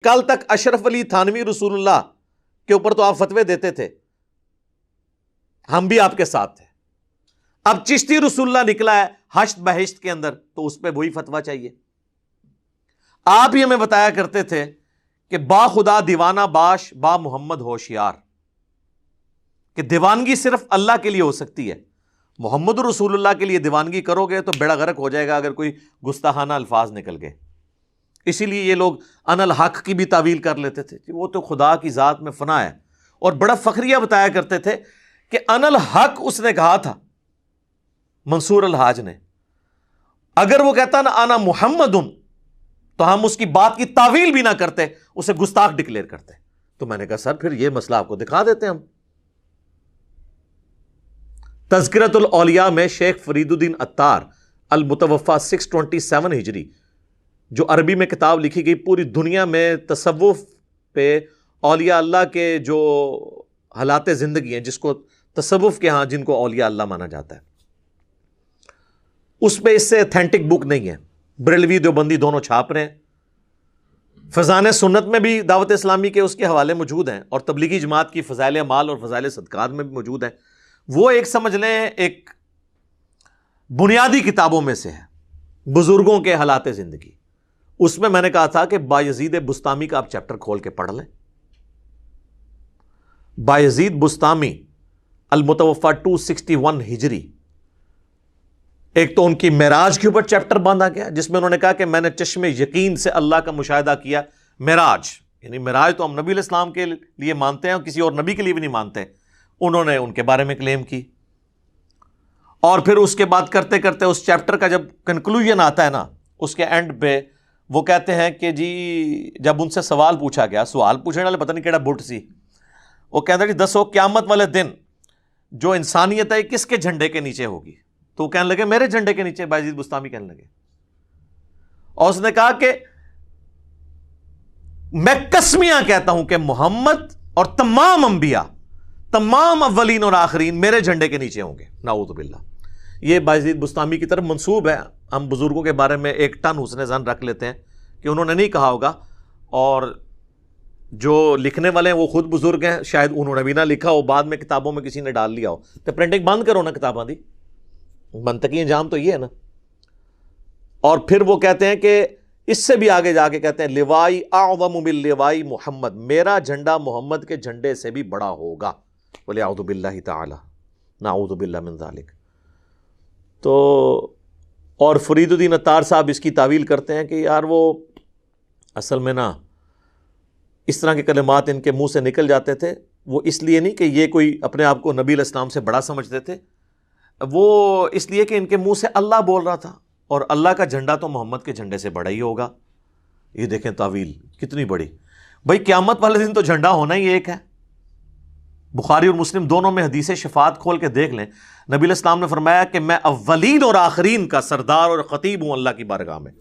کل تک اشرف علی تھانوی رسول اللہ کے اوپر تو آپ فتوے دیتے تھے، ہم بھی آپ کے ساتھ تھے. اب چشتی رسول اللہ نکلا ہے حشت بہشت کے اندر، تو اس پہ وہی فتویٰ چاہیے. آپ ہی ہمیں بتایا کرتے تھے کہ با خدا دیوانہ باش با محمد ہوشیار، کہ دیوانگی صرف اللہ کے لیے ہو سکتی ہے. محمد رسول اللہ کے لیے دیوانگی کرو گے تو بیڑا غرق ہو جائے گا اگر کوئی گستاخانہ الفاظ نکل گئے. اسی لیے یہ لوگ ان الحق کی بھی تعویل کر لیتے تھے کہ وہ تو خدا کی ذات میں فنا ہے، اور بڑا فخریہ بتایا کرتے تھے کہ ان الحق اس نے کہا تھا منصور الحاج نے. اگر وہ کہتا نا انا محمد تو ہم اس کی بات کی تعویل بھی نہ کرتے، اسے گستاخ ڈکلیئر کرتے. تو میں نے کہا سر پھر یہ مسئلہ آپ کو دکھا دیتے ہیں ہم. تذکرۃ الاولیاء میں شیخ فرید الدین عطار المتوفی 627 ہجری، جو عربی میں کتاب لکھی گئی، پوری دنیا میں تصوف پہ اولیاء اللہ کے جو حالات زندگی ہیں، جس کو تصوف کے ہاں جن کو اولیاء اللہ مانا جاتا ہے، اس پہ اس سے اتھینٹک بک نہیں ہے. بریلوی دیوبندی دونوں چھاپ رہے ہیں. فضائل سنت میں بھی دعوت اسلامی کے اس کے حوالے موجود ہیں، اور تبلیغی جماعت کی فضائل اعمال اور فضائل صدقات میں بھی موجود ہیں. وہ ایک سمجھ لیں ایک بنیادی کتابوں میں سے ہے، بزرگوں کے حالات زندگی. اس میں نے کہا تھا کہ بایزید بسطامی کا آپ چیپٹر کھول کے پڑھ لیں. بایزید بسطامی المتوفی 261 ہجری، ایک تو ان کی معراج کے اوپر چیپٹر باندھا گیا جس میں انہوں نے کہا کہ میں نے چشم یقین سے اللہ کا مشاہدہ کیا. معراج یعنی معراج تو ہم نبی علیہ السلام کے لیے مانتے ہیں اور کسی اور نبی کے لیے بھی نہیں مانتے، انہوں نے ان کے بارے میں کلیم کی. اور پھر اس کے بعد کرتے کرتے اس چیپٹر کا جب کنکلوژن آتا ہے نا، اس کے اینڈ پہ وہ کہتے ہیں کہ جی جب ان سے سوال پوچھا گیا، سوال پوچھنے والے پتہ نہیں کیڑا بٹ سی، وہ کہتے ہیں جی دسو قیامت والے دن جو انسانیت ہے کس کے جھنڈے کے نیچے ہوگی؟ تو وہ کہنے لگے میرے جھنڈے کے نیچے. بایزید بسطامی کہنے لگے، اور اس نے کہا کہ میں قسمیاں کہتا ہوں کہ محمد اور تمام انبیاء، تمام اولین اور آخرین میرے جھنڈے کے نیچے ہوں گے. نعوذ باللہ. یہ بایزید بسطامی کی طرف منسوب ہے. ہم بزرگوں کے بارے میں ایک ٹن حسن ظن رکھ لیتے ہیں کہ انہوں نے نہیں کہا ہوگا، اور جو لکھنے والے ہیں وہ خود بزرگ ہیں، شاید انہوں نے بھی نہ لکھا ہو، بعد میں کتابوں میں کسی نے ڈال لیا ہو. تو پرنٹنگ بند کرو نا کتاباں دی. منطقی انجام تو یہ ہے نا. اور پھر وہ کہتے ہیں کہ اس سے بھی آگے جا کے کہتے ہیں لوائی اعظم من لوائی محمد، میرا جھنڈا محمد کے جھنڈے سے بھی بڑا ہوگا. وَلِعَوْذُ بِاللَّهِ تَعَالَى نَعُوذُ بِاللَّهِ مِن ذَلِكَ. تو اور فرید الدین عطار صاحب اس کی تعویل کرتے ہیں کہ یار وہ اصل میں نا اس طرح کے کلمات ان کے منہ سے نکل جاتے تھے، وہ اس لیے نہیں کہ یہ کوئی اپنے آپ کو نبی علیہ السلام سے بڑا سمجھتے تھے، وہ اس لیے کہ ان کے منہ سے اللہ بول رہا تھا، اور اللہ کا جھنڈا تو محمد کے جھنڈے سے بڑا ہی ہوگا. یہ دیکھیں تعویل کتنی بڑی. بھائی قیامت والے دن تو جھنڈا ہونا ہی ایک ہے. بخاری اور مسلم دونوں میں حدیث شفاعت کھول کے دیکھ لیں. نبی علیہ السلام نے فرمایا کہ میں اولین اور آخرین کا سردار اور خطیب ہوں اللہ کی بارگاہ میں.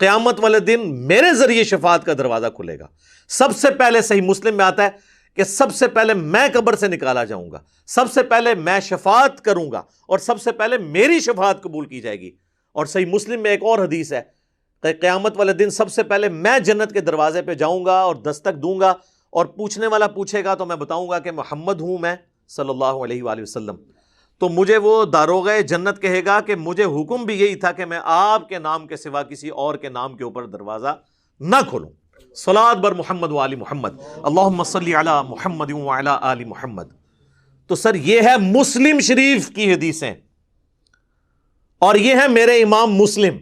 قیامت والے دن میرے ذریعے شفاعت کا دروازہ کھلے گا. سب سے پہلے صحیح مسلم میں آتا ہے کہ سب سے پہلے میں قبر سے نکالا جاؤں گا، سب سے پہلے میں شفاعت کروں گا، اور سب سے پہلے میری شفاعت قبول کی جائے گی. اور صحیح مسلم میں ایک اور حدیث ہے کہ قیامت والے دن سب سے پہلے میں جنت کے دروازے پہ جاؤں گا اور دستک دوں گا، اور پوچھنے والا پوچھے گا تو میں بتاؤں گا کہ محمد ہوں میں صلی اللہ علیہ وآلہ وسلم. تو مجھے وہ داروغہ جنت کہے گا کہ مجھے حکم بھی یہی تھا کہ میں آپ کے نام کے سوا کسی اور کے نام کے اوپر دروازہ نہ کھولوں. صلاۃ بر محمد و آل محمد، اللہم صلی علی محمد و علی آل محمد. تو سر یہ ہے مسلم شریف کی حدیثیں، اور یہ ہے میرے امام مسلم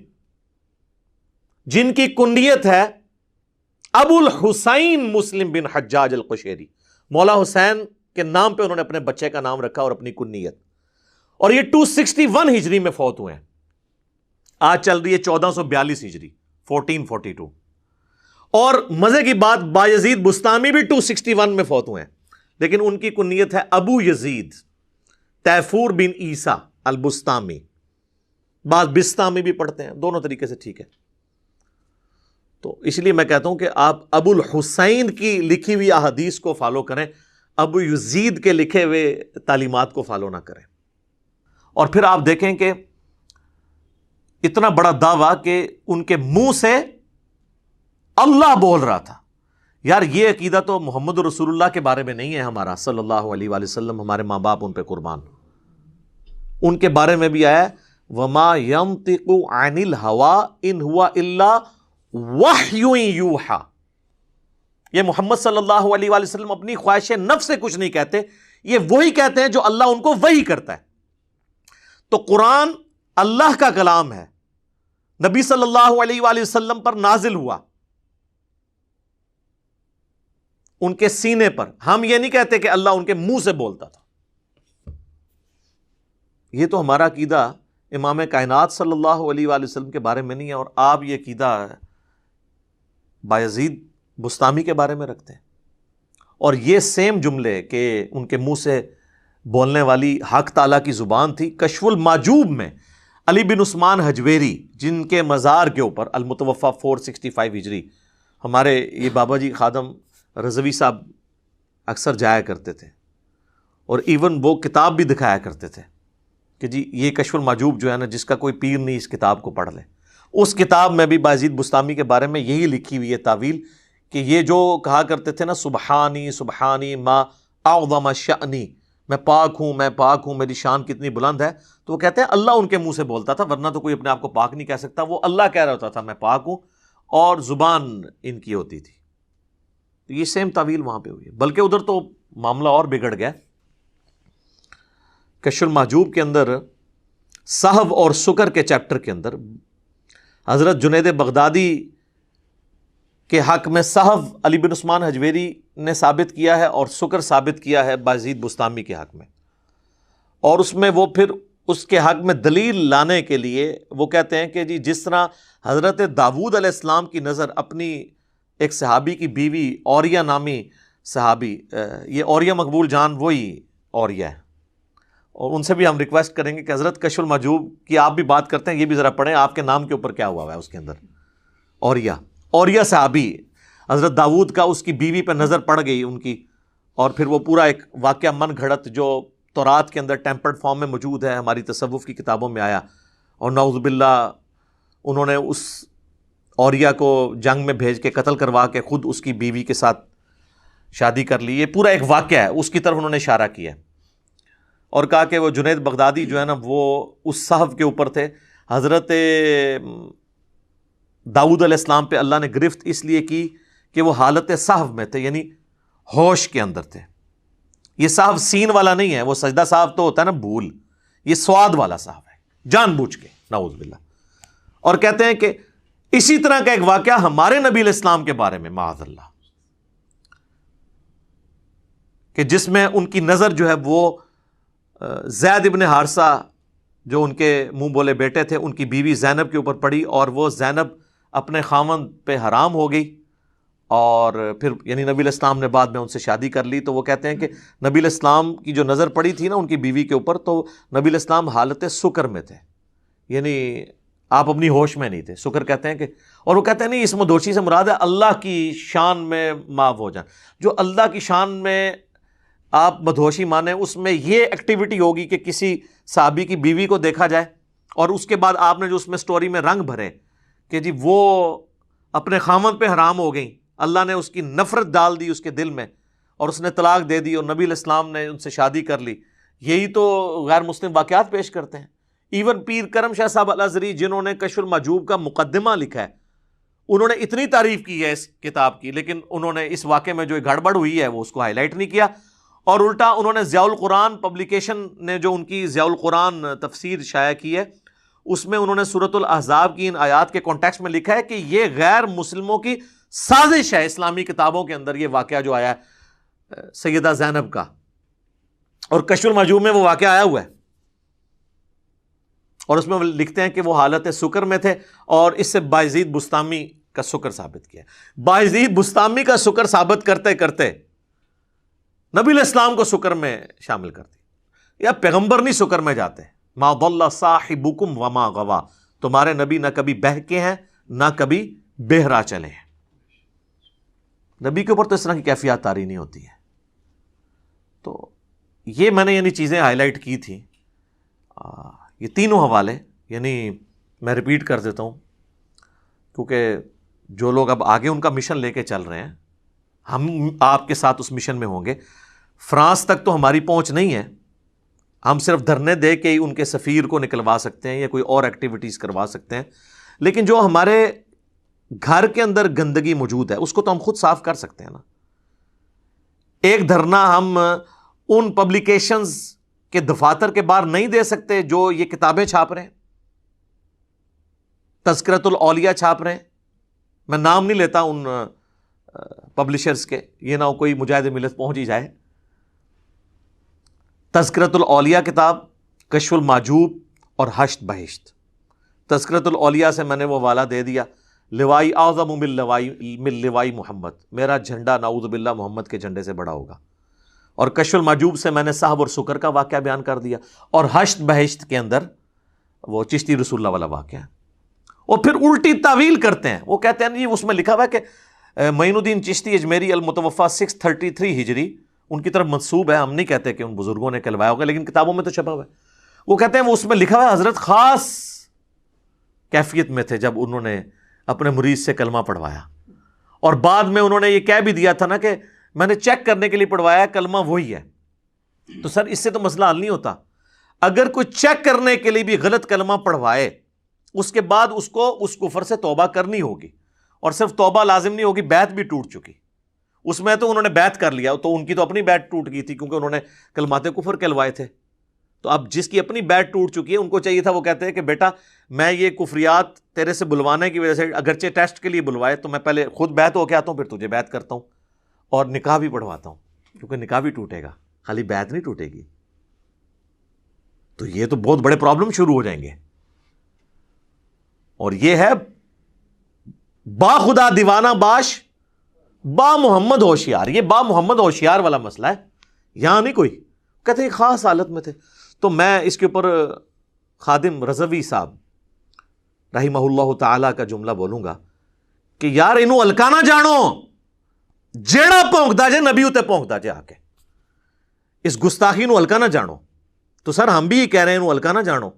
جن کی کنیت ہے ابو الحسین مسلم بن حجاج القشیری. مولا حسین کے نام پہ انہوں نے اپنے بچے کا نام رکھا اور اپنی کنیت. اور یہ 261 ہجری میں فوت ہوئے ہیں. آج چل رہی ہے 1442 ہجری 1442. اور مزے کی بات بایزید بسطامی بھی 261 میں فوت ہوئے ہیں، لیکن ان کی کنیت ہے ابو یزید تیفور بن عیسیٰ البسطامی. بعض بسطامی بھی پڑھتے ہیں، دونوں طریقے سے ٹھیک ہے. تو اس لیے میں کہتا ہوں کہ آپ ابو الحسین کی لکھی ہوئی احادیث کو فالو کریں، ابو یزید کے لکھے ہوئے تعلیمات کو فالو نہ کریں. اور پھر آپ دیکھیں کہ اتنا بڑا دعویٰ کہ ان کے منہ سے اللہ بول رہا تھا. یار یہ عقیدہ تو محمد رسول اللہ کے بارے میں نہیں ہے ہمارا صلی اللہ علیہ وآلہ وسلم، ہمارے ماں باپ ان پہ قربان، ان کے بارے میں بھی آیا وما ينطق عن الهوى ان هو الا وحی یوحى، یہ محمد صلی اللہ علیہ وآلہ وسلم اپنی خواہش نفس سے کچھ نہیں کہتے، یہ وہی کہتے ہیں جو اللہ ان کو وحی کرتا ہے۔ تو قرآن اللہ کا کلام ہے، نبی صلی اللہ علیہ وآلہ وسلم پر نازل ہوا ان کے سینے پر، ہم یہ نہیں کہتے کہ اللہ ان کے منہ سے بولتا تھا۔ یہ تو ہمارا عقیدہ امام کائنات صلی اللہ علیہ وآلہ وسلم کے بارے میں نہیں ہے، اور آپ یہ عقیدہ بایزید بسطامی کے بارے میں رکھتے ہیں۔ اور یہ سیم جملے کہ ان کے منہ سے بولنے والی حق تعالیٰ کی زبان تھی، کشف المحجوب میں علی بن عثمان حجویری جن کے مزار کے اوپر المتوفی 465 ہجری ہمارے یہ بابا جی خادم رضوی صاحب اکثر جایا کرتے تھے، اور ایون وہ کتاب بھی دکھایا کرتے تھے کہ جی یہ کشف المحجوب جو ہے نا، جس کا کوئی پیر نہیں اس کتاب کو پڑھ لے۔ اس کتاب میں بھی بایزید بسطامی کے بارے میں یہی لکھی ہوئی ہے تعویل، کہ یہ جو کہا کرتے تھے نا سبحانی سبحانی ما اعظم شأنی، میں پاک ہوں میری شان کتنی بلند ہے، تو وہ کہتے ہیں اللہ ان کے منہ سے بولتا تھا، ورنہ تو کوئی اپنے آپ کو پاک نہیں کہہ سکتا، وہ اللہ کہہ رہا ہوتا تھا میں پاک ہوں، اور زبان ان کی ہوتی تھی۔ تو یہ سیم تعویل وہاں پہ ہوئی ہے، بلکہ ادھر تو معاملہ اور بگڑ گیا۔ کشف المحجوب کے اندر صحو اور سکر کے چیپٹر کے اندر حضرت جنید بغدادی کے حق میں صحو علی بن عثمان حجویری نے ثابت کیا ہے، اور سکر ثابت کیا ہے بایزید بسطامی کے حق میں، اور اس میں وہ پھر اس کے حق میں دلیل لانے کے لیے وہ کہتے ہیں کہ جی جس طرح حضرت داود علیہ السلام کی نظر اپنی ایک صحابی کی بیوی اوریہ نامی صحابی، یہ اوریہ مقبول جان وہی اوریہ ہے، اور ان سے بھی ہم ریکویسٹ کریں گے کہ حضرت کشف المحجوب کی آپ بھی بات کرتے ہیں، یہ بھی ذرا پڑھیں آپ کے نام کے اوپر کیا ہوا ہے اس کے اندر۔ اوریہ صحابی، حضرت داود کا اس کی بیوی پہ نظر پڑ گئی ان کی، اور پھر وہ پورا ایک واقعہ من گھڑت جو تورات کے اندر ٹیمپرڈ فارم میں موجود ہے، ہماری تصوف کی کتابوں میں آیا، اور نعوذ باللہ انہوں نے اس اوریہ کو جنگ میں بھیج کے قتل کروا کے خود اس کی بیوی کے ساتھ شادی کر لی۔ یہ پورا ایک واقعہ ہے، اس کی طرف انہوں نے اشارہ کیا اور کہا کہ وہ جنید بغدادی جو ہے نا وہ اس صحف کے اوپر تھے، حضرت داؤد علیہ السلام پہ اللہ نے گرفت اس لیے کی کہ وہ حالت صحف میں تھے، یعنی ہوش کے اندر تھے۔ یہ صحف سین والا نہیں ہے، وہ سجدہ صحف تو ہوتا ہے نا بھول، یہ سواد والا صحف ہے، جان بوجھ کے، نعوذ باللہ۔ اور کہتے ہیں کہ اسی طرح کا ایک واقعہ ہمارے نبی علیہ السلام کے بارے میں معاذ اللہ، کہ جس میں ان کی نظر جو ہے وہ زید ابن حارثہ جو ان کے منہ بولے بیٹے تھے، ان کی بیوی زینب کے اوپر پڑی، اور وہ زینب اپنے خاوند پہ حرام ہو گئی، اور پھر یعنی نبی علیہ السلام نے بعد میں ان سے شادی کر لی۔ تو وہ کہتے ہیں کہ نبی علیہ السلام کی جو نظر پڑی تھی نا ان کی بیوی کے اوپر، تو نبی علیہ السلام حالت سکر میں تھے، یعنی آپ اپنی ہوش میں نہیں تھے، سکر کہتے ہیں کہ، اور وہ کہتے ہیں نہیں اس مدوشی سے مراد ہے اللہ کی شان میں معاف ہو جان، جو اللہ کی شان میں آپ مدہوشی مانیں، اس میں یہ ایکٹیویٹی ہوگی کہ کسی صحابی کی بیوی کو دیکھا جائے، اور اس کے بعد آپ نے جو اس میں سٹوری میں رنگ بھرے کہ جی وہ اپنے خامد پہ حرام ہو گئیں، اللہ نے اس کی نفرت ڈال دی اس کے دل میں، اور اس نے طلاق دے دی، اور نبی علیہ السلام نے ان سے شادی کر لی۔ یہی تو غیر مسلم واقعات پیش کرتے ہیں۔ ایون پیر کرم شاہ صاحب الازہری جنہوں نے کشف المحجوب کا مقدمہ لکھا ہے، انہوں نے اتنی تعریف کی ہے اس کتاب کی، لیکن انہوں نے اس واقعے میں جو گڑبڑ ہوئی ہے وہ اس کو ہائی لائٹ نہیں کیا، اور الٹا انہوں نے ضیاء القرآن پبلیکیشن نے جو ان کی ضیاء القرآن تفسیر شائع کی ہے، اس میں انہوں نے سورۃ الاحزاب کی ان آیات کے کانٹیکسٹ میں لکھا ہے کہ یہ غیر مسلموں کی سازش ہے۔ اسلامی کتابوں کے اندر یہ واقعہ جو آیا ہے سیدہ زینب کا، اور کشف المحجوب میں وہ واقعہ آیا ہوا ہے، اور اس میں وہ لکھتے ہیں کہ وہ حالت سکر میں تھے، اور اس سے بایزید بسطامی کا سکر ثابت کیا۔ بایزید بسطامی کا سکر ثابت کرتے کرتے نبی علیہ السلام کو سکر میں شامل کرتی، یا پیغمبر نہیں سکر میں جاتے۔ ما ضل صاحبکم وما غوا، تمہارے نبی نہ کبھی بہکے ہیں نہ کبھی بہرا چلے ہیں۔ نبی کے اوپر تو اس طرح کی کیفیات طاری نہیں ہوتی ہے۔ تو یہ میں نے یعنی چیزیں ہائی لائٹ کی تھیں، یہ تینوں حوالے، یعنی میں ریپیٹ کر دیتا ہوں کیونکہ جو لوگ اب آگے ان کا مشن لے کے چل رہے ہیں ہم آپ کے ساتھ اس مشن میں ہوں گے. فرانس تک تو ہماری پہنچ نہیں ہے, ہم صرف دھرنے دے کے ہی ان کے سفیر کو نکلوا سکتے ہیں یا کوئی اور ایکٹیویٹیز کروا سکتے ہیں, لیکن جو ہمارے گھر کے اندر گندگی موجود ہے اس کو تو ہم خود صاف کر سکتے ہیں نا. ایک دھرنا ہم ان پبلیکیشنز کے دفاتر کے باہر نہیں دے سکتے جو یہ کتابیں چھاپ رہے ہیں, تذکرۃ الاولیاء چھاپ رہے ہیں. میں نام نہیں لیتا ان پبلشرز کے, یہ نہ ہو کوئی مجاہد ملت پہنچ ہی جائے. تذکرۃ الاولیاء کتاب, کشف المحجوب اور حشت بہشت. تذکرۃ الاولیاء سے میں نے وہ والا دے دیا, لوائی اعظم من لوائی محمد, میرا جھنڈا نعوذ باللہ محمد کے جھنڈے سے بڑا ہوگا. اور کشف المحجوب سے میں نے صاحب اور سکر کا واقعہ بیان کر دیا, اور حشت بہشت کے اندر وہ چشتی رسول اللہ والا واقعہ ہے. اور پھر الٹی تعویل کرتے ہیں, وہ کہتے ہیں جی اس میں لکھا ہوا ہے کہ معین الدین چشتی اجمیری المتوفا 633 ہجری ان کی طرف منسوب ہے. ہم نہیں کہتے کہ ان بزرگوں نے کہلوایا ہوگا, لیکن کتابوں میں تو چھپا ہوا ہے. وہ کہتے ہیں وہ اس میں لکھا ہوا ہے حضرت خاص کیفیت میں تھے جب انہوں نے اپنے مرید سے کلمہ پڑھوایا, اور بعد میں انہوں نے یہ کہہ بھی دیا تھا نا کہ میں نے چیک کرنے کے لیے پڑھوایا, کلمہ وہی ہے. تو سر اس سے تو مسئلہ حل نہیں ہوتا. اگر کوئی چیک کرنے کے لیے بھی غلط کلمہ پڑھوائے, اس کے بعد اس کو اس کفر سے توبہ کرنی ہوگی, اور صرف توبہ لازم نہیں ہوگی, بیعت بھی ٹوٹ چکی. اس میں تو انہوں نے بیعت کر لیا, تو ان کی تو اپنی بیعت ٹوٹ گئی تھی کیونکہ انہوں نے کلمات کفر کہلوائے تھے. تو اب جس کی اپنی بیعت ٹوٹ چکی ہے ان کو چاہیے تھا, وہ کہتے ہیں کہ بیٹا میں یہ کفریات تیرے سے بلوانے کی وجہ سے, اگرچہ ٹیسٹ کے لیے بلوائے, تو میں پہلے خود بیعت ہو کے آتا ہوں, پھر تجھے بیعت کرتا ہوں, اور نکاح بھی پڑھواتا ہوں, کیونکہ نکاح بھی ٹوٹے گا, خالی بیعت نہیں ٹوٹے گی. تو یہ تو بہت بڑے پرابلم شروع ہو جائیں گے. اور یہ ہے با خدا دیوانہ باش با محمد ہوشیار. یہ با محمد ہوشیار والا مسئلہ ہے, یہاں نہیں کوئی. کہتے ہیں خاص حالت میں تھے. تو میں اس کے اوپر خادم رضوی صاحب رحمہ اللہ تعالی کا جملہ بولوں گا کہ یار انہوں الکانا جانو, جیڑا پونکدا جے نبی اتے پونکدا جے, آ کے اس گستاخی نو الکا نہ جانو. تو سر ہم بھی یہ کہہ رہے ہیں انہوں الکا نہ جانو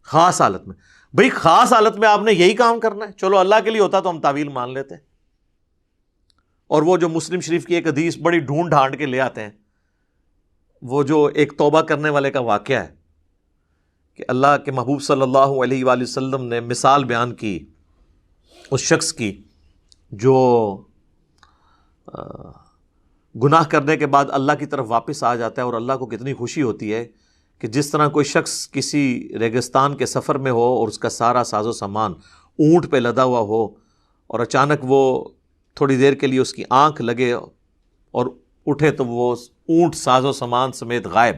خاص حالت میں. بھئی خاص حالت میں آپ نے یہی کام کرنا ہے. چلو اللہ کے لیے ہوتا تو ہم تعویل مان لیتے. اور وہ جو مسلم شریف کی ایک حدیث بڑی ڈھونڈ ڈھانڈ کے لے آتے ہیں, وہ جو ایک توبہ کرنے والے کا واقعہ ہے کہ اللہ کے محبوب صلی اللہ علیہ وآلہ وسلم نے مثال بیان کی اس شخص کی جو گناہ کرنے کے بعد اللہ کی طرف واپس آ جاتا ہے, اور اللہ کو کتنی خوشی ہوتی ہے کہ جس طرح کوئی شخص کسی ریگستان کے سفر میں ہو اور اس کا سارا ساز و سامان اونٹ پہ لدا ہوا ہو, اور اچانک وہ تھوڑی دیر کے لیے اس کی آنکھ لگے اور اٹھے تو وہ اونٹ ساز و سامان سمیت غائب.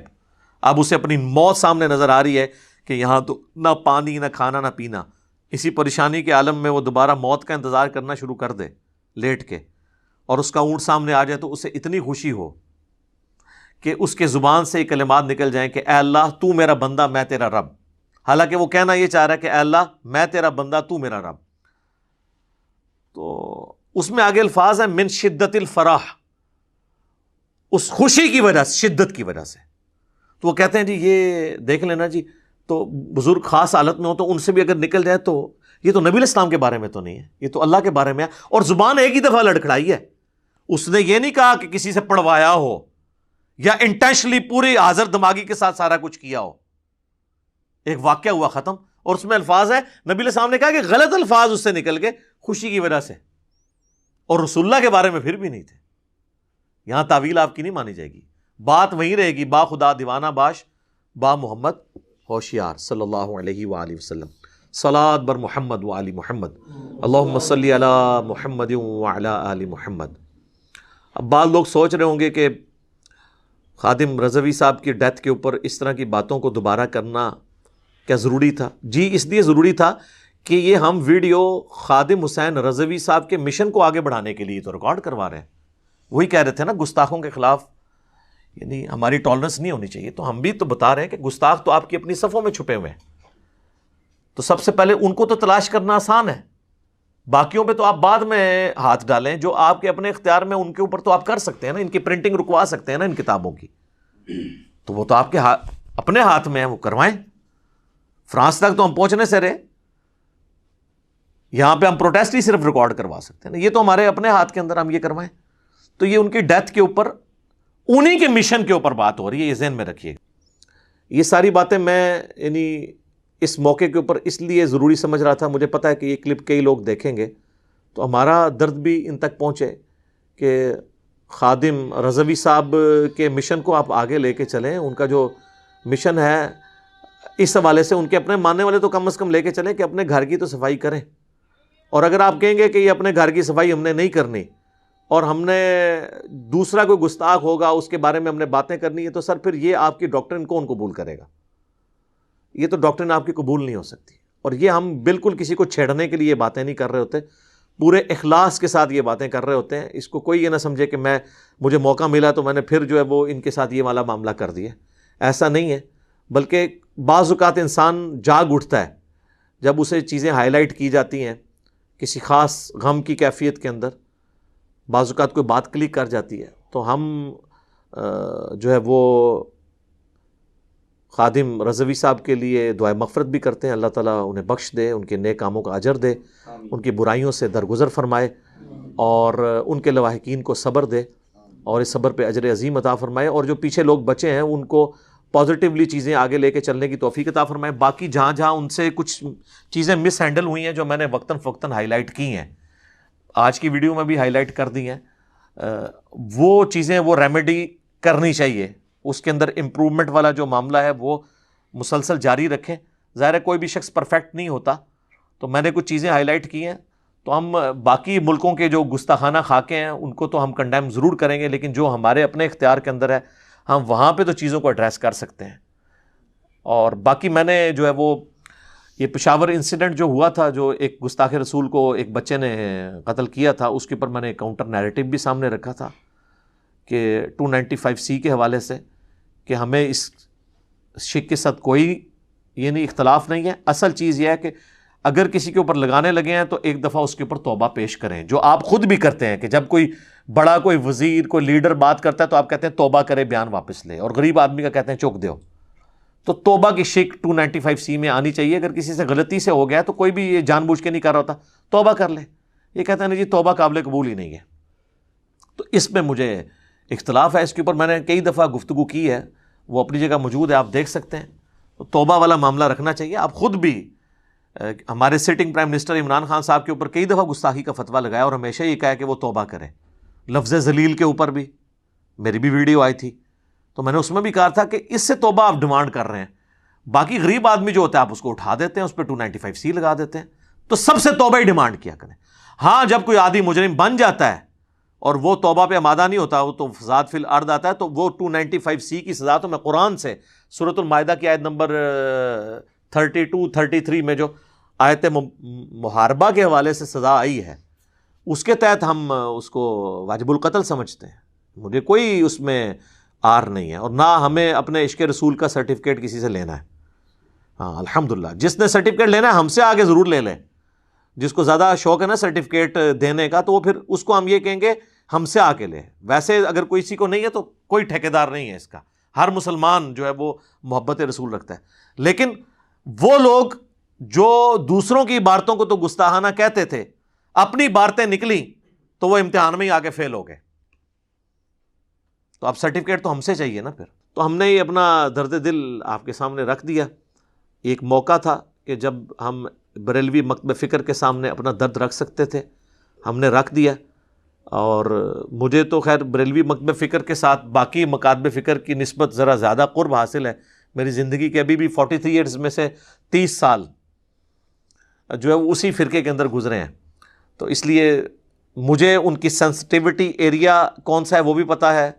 اب اسے اپنی موت سامنے نظر آ رہی ہے کہ یہاں تو نہ پانی نہ کھانا نہ پینا. اسی پریشانی کے عالم میں وہ دوبارہ موت کا انتظار کرنا شروع کر دے لیٹ کے, اور اس کا اونٹ سامنے آ جائے تو اسے اتنی خوشی ہو کہ اس کے زبان سے یہ کلمات نکل جائیں کہ اے اللہ تو میرا بندہ میں تیرا رب. حالانکہ وہ کہنا یہ چاہ رہا ہے کہ اے اللہ میں تیرا بندہ تو میرا رب. تو اس میں آگے الفاظ ہیں من شدت الفرح, اس خوشی کی وجہ سے, شدت کی وجہ سے. تو وہ کہتے ہیں جی یہ دیکھ لینا جی, تو بزرگ خاص حالت میں ہو تو ان سے بھی اگر نکل جائے تو یہ تو نبی علیہ السلام کے بارے میں تو نہیں ہے, یہ تو اللہ کے بارے میں ہے. اور زبان ایک ہی دفعہ لڑکھڑائی ہے, اس نے یہ نہیں کہا کہ کسی سے پڑھوایا ہو یا انٹینشنلی پوری حاضر دماغی کے ساتھ سارا کچھ کیا ہو. ایک واقعہ ہوا ختم, اور اس میں الفاظ ہے نبی علیہ السلام نے کہا کہ غلط الفاظ اس سے نکل گئے خوشی کی وجہ سے, اور رسول اللہ کے بارے میں پھر بھی نہیں تھے. یہاں تعویل آپ کی نہیں مانی جائے گی, بات وہیں رہے گی با خدا دیوانہ باش با محمد ہوشیار صلی اللہ علیہ وآلہ وسلم. صلاۃ بر محمد و آل محمد, اللہم صلی علی محمد و علی آل محمد. اب بعض لوگ سوچ رہے ہوں گے کہ خادم رضوی صاحب کی ڈیتھ کے اوپر اس طرح کی باتوں کو دوبارہ کرنا کیا ضروری تھا؟ جی اس لیے ضروری تھا کہ یہ ہم ویڈیو خادم حسین رضوی صاحب کے مشن کو آگے بڑھانے کے لیے تو ریکارڈ کروا رہے ہیں. وہی کہہ رہے تھے نا گستاخوں کے خلاف یعنی ہماری ٹالرنس نہیں ہونی چاہیے. تو ہم بھی تو بتا رہے ہیں کہ گستاخ تو آپ کی اپنی صفوں میں چھپے ہوئے ہیں, تو سب سے پہلے ان کو تو تلاش کرنا آسان ہے, باقیوں پہ تو آپ بعد میں ہاتھ ڈالیں. جو آپ کے اپنے اختیار میں ان کے اوپر تو آپ کر سکتے ہیں نا, ان کی پرنٹنگ رکوا سکتے ہیں نا ان کتابوں کی, تو وہ تو آپ کے اپنے ہاتھ میں ہیں, وہ کروائیں. فرانس تک تو ہم پہنچنے سے رہے, یہاں پہ ہم پروٹیسٹ ہی صرف ریکارڈ کروا سکتے ہیں نا, یہ تو ہمارے اپنے ہاتھ کے اندر ہم یہ کروائیں. تو یہ ان کی ڈیتھ کے اوپر, انہی کے مشن کے اوپر بات ہو رہی ہے, یہ ذہن میں رکھیے. یہ ساری باتیں میں یعنی اس موقع کے اوپر اس لیے ضروری سمجھ رہا تھا, مجھے پتا ہے کہ یہ کلپ کئی لوگ دیکھیں گے تو ہمارا درد بھی ان تک پہنچے کہ خادم رضوی صاحب کے مشن کو آپ آگے لے کے چلیں. ان کا جو مشن ہے اس حوالے سے ان کے اپنے ماننے والے تو کم از کم لے کے چلیں کہ اپنے گھر کی تو صفائی کریں. اور اگر آپ کہیں گے کہ یہ اپنے گھر کی صفائی ہم نے نہیں کرنی اور ہم نے دوسرا کوئی گستاخ ہوگا اس کے بارے میں ہم نے باتیں کرنی ہے, تو سر پھر یہ آپ کی ڈاکٹرن کون قبول کرے گا؟ یہ تو ڈاکٹرن آپ کی قبول نہیں ہو سکتی. اور یہ ہم بالکل کسی کو چھیڑنے کے لیے یہ باتیں نہیں کر رہے ہوتے, پورے اخلاص کے ساتھ یہ باتیں کر رہے ہوتے ہیں. اس کو کوئی یہ نہ سمجھے کہ مجھے موقع ملا تو میں نے پھر جو ہے وہ ان کے ساتھ یہ والا معاملہ کر دیا. ایسا نہیں ہے, بلکہ بعض اوقات انسان جاگ اٹھتا ہے جب اسے چیزیں ہائی لائٹ کی جاتی ہیں کسی خاص غم کی کیفیت کے اندر, بعض اوقات کوئی بات کلک کر جاتی ہے تو ہم جو ہے وہ خادم رضوی صاحب کے لیے دعائے مغفرت بھی کرتے ہیں. اللہ تعالیٰ انہیں بخش دے, ان کے نیک کاموں کا اجر دے, ان کی برائیوں سے درگزر فرمائے اور ان کے لواحقین کو صبر دے اور اس صبر پہ اجر عظیم عطا فرمائے. اور جو پیچھے لوگ بچے ہیں ان کو پازیٹیولی چیزیں آگے لے کے چلنے کی توفیق عطا فرمائے. باقی جہاں جہاں ان سے کچھ چیزیں مس ہینڈل ہوئی ہیں جو میں نے وقتاً فوقتاً ہائی لائٹ کی ہیں, آج کی ویڈیو میں بھی ہائی لائٹ کر دی ہیں, وہ چیزیں وہ ریمیڈی کرنی چاہیے. اس کے اندر امپرومنٹ والا جو معاملہ ہے وہ مسلسل جاری رکھیں. ظاہر ہے کوئی بھی شخص پرفیکٹ نہیں ہوتا, تو میں نے کچھ چیزیں ہائی لائٹ کی ہیں. تو ہم باقی ملکوں کے جو گستاخانہ خاکے ہیں ان کو تو ہم کنڈیم ضرور کریں گے, لیکن جو ہمارے اپنے اختیار کے اندر ہے ہم وہاں پہ تو چیزوں کو ایڈریس کر سکتے ہیں. اور باقی میں نے جو ہے وہ یہ پشاور انسیڈنٹ جو ہوا تھا, جو ایک گستاخ رسول کو ایک بچے نے قتل کیا تھا, اس کے اوپر میں نے کاؤنٹر نیریٹو بھی سامنے رکھا تھا کہ 295C کے حوالے سے کہ ہمیں اس شک کے ساتھ کوئی یہ نہیں اختلاف نہیں ہے. اصل چیز یہ ہے کہ اگر کسی کے اوپر لگانے لگے ہیں تو ایک دفعہ اس کے اوپر توبہ پیش کریں, جو آپ خود بھی کرتے ہیں کہ جب کوئی بڑا کوئی وزیر کوئی لیڈر بات کرتا ہے تو آپ کہتے ہیں توبہ کرے بیان واپس لے, اور غریب آدمی کا کہتے ہیں چوک دیو. تو توبہ کی شک 295C میں آنی چاہیے. اگر کسی سے غلطی سے ہو گیا تو کوئی بھی یہ جان بوجھ کے نہیں کر رہا ہوتا, توبہ کر لے. یہ کہتے ہیں نہیں جی توبہ قابل قبول ہی نہیں ہے. تو اس میں مجھے اختلاف ہے, اس کے اوپر میں نے کئی دفعہ گفتگو کی ہے, وہ اپنی جگہ موجود ہے, آپ دیکھ سکتے ہیں. تو توبہ والا معاملہ رکھنا چاہیے. آپ خود بھی ہمارے sitting prime minister Imran Khan صاحب کے اوپر کئی دفعہ گستاخی کا فتویٰ لگایا اور ہمیشہ یہ کہا کہ وہ توبہ کریں. لفظ ذلیل کے اوپر بھی میری بھی ویڈیو آئی تھی, تو میں نے اس میں بھی کہا تھا کہ اس سے توبہ آپ ڈیمانڈ کر رہے ہیں. باقی غریب آدمی جو ہوتا ہے آپ اس کو اٹھا دیتے ہیں, اس پہ 295C لگا دیتے ہیں. تو سب سے توبہ ہی ڈیمانڈ کیا کریں. ہاں جب کوئی عادی مجرم بن جاتا ہے اور وہ توبہ پہ آمادہ نہیں ہوتا, وہ تو فساد فی الارض آتا ہے, تو وہ 295C کی سزا تو میں قرآن سے سورۃ المائدہ کی آیت نمبر 32-33 میں جو آیت محاربہ کے حوالے سے سزا آئی ہے اس کے تحت ہم اس کو واجب القتل سمجھتے ہیں. مجھے کوئی اس میں آر نہیں ہے, اور نہ ہمیں اپنے عشق رسول کا سرٹیفکیٹ کسی سے لینا ہے. ہاں الحمدللہ جس نے سرٹیفکیٹ لینا ہے ہم سے آگے ضرور لے لیں. جس کو زیادہ شوق ہے نا سرٹیفکیٹ دینے کا, تو وہ پھر اس کو ہم یہ کہیں گے ہم سے آ کے لے. ویسے اگر کوئی کسی کو نہیں ہے تو کوئی ٹھیکیدار نہیں ہے اس کا, ہر مسلمان جو ہے وہ محبت رسول رکھتا ہے. لیکن وہ لوگ جو دوسروں کی عبارتوں کو تو گستاخانہ کہتے تھے, اپنی عبارتیں نکلی تو وہ امتحان میں ہی آگے فیل ہو گئے. تو اب سرٹیفکیٹ تو ہم سے چاہیے نا پھر. تو ہم نے یہ اپنا درد دل آپ کے سامنے رکھ دیا. ایک موقع تھا کہ جب ہم بریلوی مکتب فکر کے سامنے اپنا درد رکھ سکتے تھے, ہم نے رکھ دیا. اور مجھے تو خیر بریلوی مکتب فکر کے ساتھ باقی مکاتب فکر کی نسبت ذرا زیادہ قرب حاصل ہے. میری زندگی کے ابھی بھی 43 ایئرز میں سے 30 سال جو ہے اسی فرقے کے اندر گزرے ہیں. تو اس لیے مجھے ان کی سینسٹیوٹی ایریا کون سا ہے وہ بھی پتہ ہے,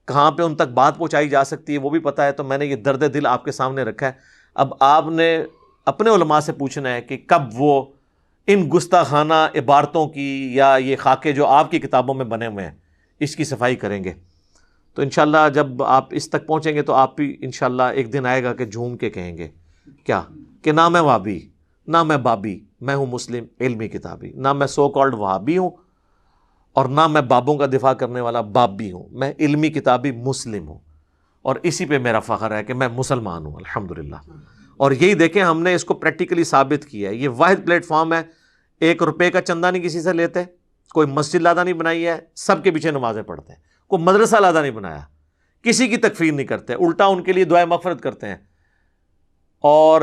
کہاں پہ ان تک بات پہنچائی جا سکتی ہے وہ بھی پتہ ہے. تو میں نے یہ درد دل آپ کے سامنے رکھا ہے. اب آپ نے اپنے علماء سے پوچھنا ہے کہ کب وہ ان گستاخانہ عبارتوں کی یا یہ خاکے جو آپ کی کتابوں میں بنے ہوئے ہیں اس کی صفائی کریں گے. تو انشاءاللہ جب آپ اس تک پہنچیں گے تو آپ بھی انشاءاللہ ایک دن آئے گا کہ جھوم کے کہیں گے کیا کہ نہ میں وہابی نہ میں بابی, میں ہوں مسلم علمی کتابی. نہ میں سو کالڈ وہابی ہوں اور نہ میں بابوں کا دفاع کرنے والا باب بھی ہوں, میں علمی کتابی مسلم ہوں. اور اسی پہ میرا فخر ہے کہ میں مسلمان ہوں الحمدللہ. اور یہی دیکھیں ہم نے اس کو پریکٹیکلی ثابت کیا ہے. یہ واحد پلیٹ فارم ہے 1 روپے کا چندہ نہیں کسی سے لیتے, کوئی مسجد لادہ نہیں بنائی ہے, سب کے پیچھے نمازیں پڑھتے ہیں, کوئی مدرسہ لادہ نہیں بنایا, کسی کی تکفیر نہیں کرتے, الٹا ان کے لیے دعائے مغفرت کرتے ہیں, اور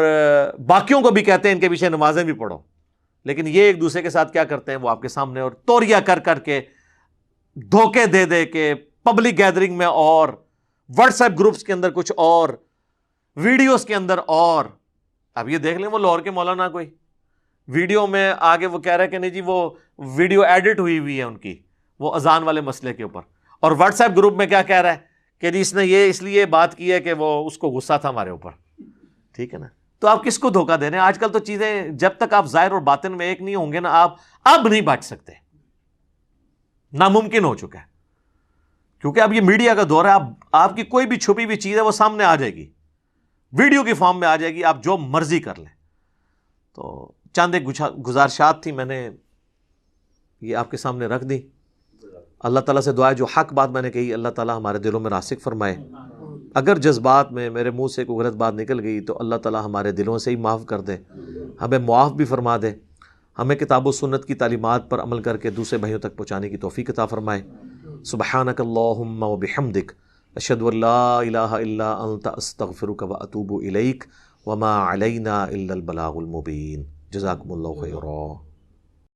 باقیوں کو بھی کہتے ہیں ان کے پیچھے نمازیں بھی پڑھو. لیکن یہ ایک دوسرے کے ساتھ کیا کرتے ہیں, وہ آپ کے سامنے اور توریہ کر کر کے, دھوکے دے دے کے, پبلک گیدرنگ میں اور واٹس ایپ گروپس کے اندر کچھ اور, ویڈیوز کے اندر اور. اب یہ دیکھ لیں وہ لاہور کے مولانا کوئی ویڈیو میں آگے وہ کہہ رہا ہے کہ نہیں جی وہ ویڈیو ایڈٹ ہوئی ہے ان کی, وہ اذان والے مسئلے کے اوپر, اور واٹس ایپ گروپ میں کیا کہہ رہا ہے کہ جی اس نے یہ اس لیے بات کی ہے کہ وہ اس کو غصہ تھا ہمارے اوپر. ٹھیک ہے نا, تو آپ کس کو دھوکہ دے رہے ہیں؟ آج کل تو چیزیں جب تک آپ ظاہر اور باطن میں ایک نہیں ہوں گے نا, آپ اب نہیں بچ سکتے, ناممکن ہو چکا ہے, کیونکہ اب یہ میڈیا کا دور ہے. آپ کی کوئی بھی چھپی ہوئی چیز ہے وہ سامنے آ جائے گی, ویڈیو کی فارم میں آ جائے گی, آپ جو مرضی کر لیں. تو چند ایک گزارشات تھی, میں نے یہ آپ کے سامنے رکھ دی. اللہ تعالیٰ سے دعا ہے جو حق بات میں نے کہی اللہ تعالیٰ ہمارے دلوں میں راسخ فرمائے. اگر جذبات میں میرے منہ سے کوئی غلط بات نکل گئی تو اللہ تعالیٰ ہمارے دلوں سے ہی معاف کر دے, ہمیں معاف بھی فرما دے, ہمیں کتاب و سنت کی تعلیمات پر عمل کر کے دوسرے بھائیوں تک پہنچانے کی توفیق عطا فرمائے. سبحانک اللہم و بحمدک اشہد ان لا الہ الا انت استغفرک و اتوب الیک وما علینا الا البلاغ المبین. جزاکم اللہ خیرا.